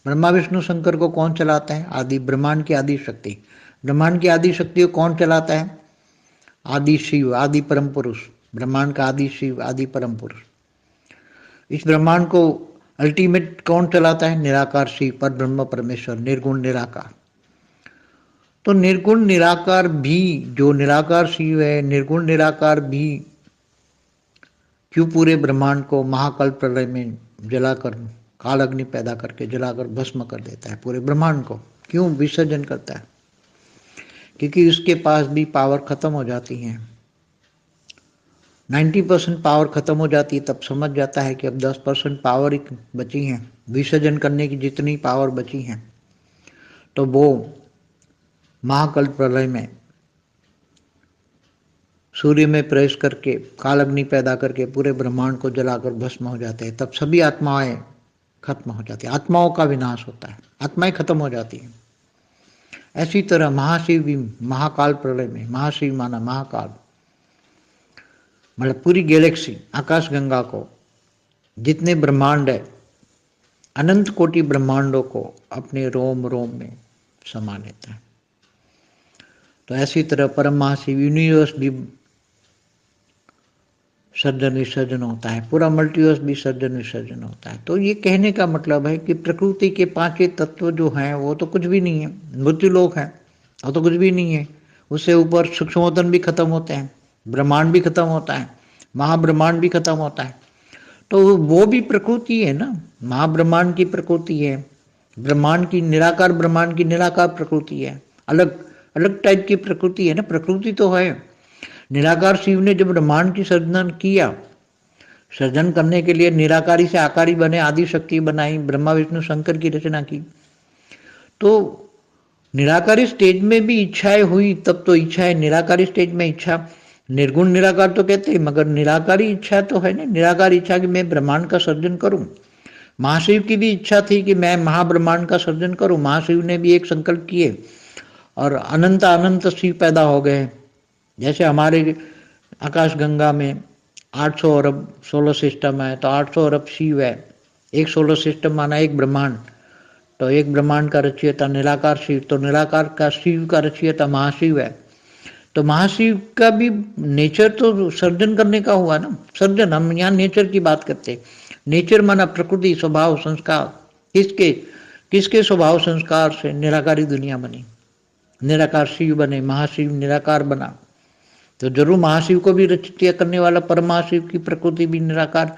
ब्रह्मा विष्णु शंकर को कौन चलाता है? आदि ब्रह्मांड की आदि शक्ति। ब्रह्मांड की आदि शक्ति को कौन चलाता है? आदि शिव, आदि परम पुरुष। ब्रह्मांड का आदि शिव, आदि परम पुरुष। इस ब्रह्मांड को अल्टीमेट कौन चलाता है? निराकार शिव, पर ब्रह्म परमेश्वर, निर्गुण निराकार। तो निर्गुण निराकार भी, जो निराकार शिव है, निर्गुण निराकार भी क्यों पूरे ब्रह्मांड को महाकाल प्रलय में जलाकर, काल अग्नि पैदा करके जलाकर भस्म कर देता है? पूरे ब्रह्मांड को क्यों विसर्जन करता है? क्योंकि उसके पास भी पावर खत्म हो जाती है। 90% पावर खत्म हो जाती है, तब समझ जाता है कि अब 10% पावर ही बची है, विसर्जन करने की जितनी पावर बची है। तो वो महाकाल प्रलय में सूर्य में प्रवेश करके काल अग्नि पैदा करके पूरे ब्रह्मांड को जलाकर भस्म हो जाते हैं। तब सभी आत्माएं खत्म हो जाती है, आत्माओं का विनाश होता है, आत्माएं खत्म हो जाती हैं। ऐसी तरह महाशिव भी महाकाल प्रलय में, महाशिव माना महाकाल, मतलब पूरी गैलेक्सी, आकाश गंगा को, जितने ब्रह्मांड है, अनंत कोटि ब्रह्मांडों को अपने रोम रोम में समा लेता है। तो ऐसी तरह परम महाशिव यूनिवर्स भी सर्जन विसर्जन होता है, पूरा मल्टीवर्स भी सर्जन विसर्जन होता है। तो ये कहने का मतलब है कि प्रकृति के पांचों तत्व जो हैं वो तो कुछ भी नहीं है, मृत्युलोक है, वो तो कुछ भी नहीं है। उससे ऊपर सूक्ष्मोतन भी खत्म होते हैं, ब्रह्मांड भी खत्म होता है, महाब्रह्मांड भी खत्म होता है। तो वो भी प्रकृति है ना, महाब्रह्मांड की प्रकृति है, ब्रह्मांड की निराकार, ब्रह्मांड की निराकार प्रकृति है, अलग अलग टाइप की प्रकृति है ना, प्रकृति तो है। निराकार शिव ने जब ब्रह्मांड की सर्जन किया, सर्जन करने के लिए निराकारी से आकारी बने, आदि शक्ति बनाई, ब्रह्मा विष्णु शंकर की रचना की। तो निराकारी स्टेज में भी इच्छाएं हुई, तब तो इच्छाएं निराकारी स्टेज में इच्छा, निर्गुण निराकार तो कहते हैं, मगर निराकारी इच्छा तो है ना, निराकार इच्छा कि मैं ब्रह्मांड का सर्जन करूं। महाशिव की भी इच्छा थी कि मैं महाब्रह्मांड का सर्जन करूं। महाशिव ने भी एक संकल्प किए और अनंत अनंत शिव पैदा हो गए। जैसे हमारे आकाश गंगा में 800 अरब सोलर सिस्टम है, तो 800 अरब शिव है, एक सोलर सिस्टम माना एक ब्रह्मांड। तो एक ब्रह्मांड का रचयिता निराकार शिव, तो निराकार का शिव का रचयिता महाशिव है। तो महाशिव का भी नेचर तो सर्जन करने का हुआ ना, सर्जन। हम यहाँ नेचर की बात करते हैं, नेचर माना प्रकृति, स्वभाव, संस्कार। किसके किसके स्वभाव संस्कार से निराकारी दुनिया बनी, निराकार शिव बने, महाशिव निराकार बना। तो जरूर महाशिव को भी रचित करने वाला परमाशिव की प्रकृति भी निराकार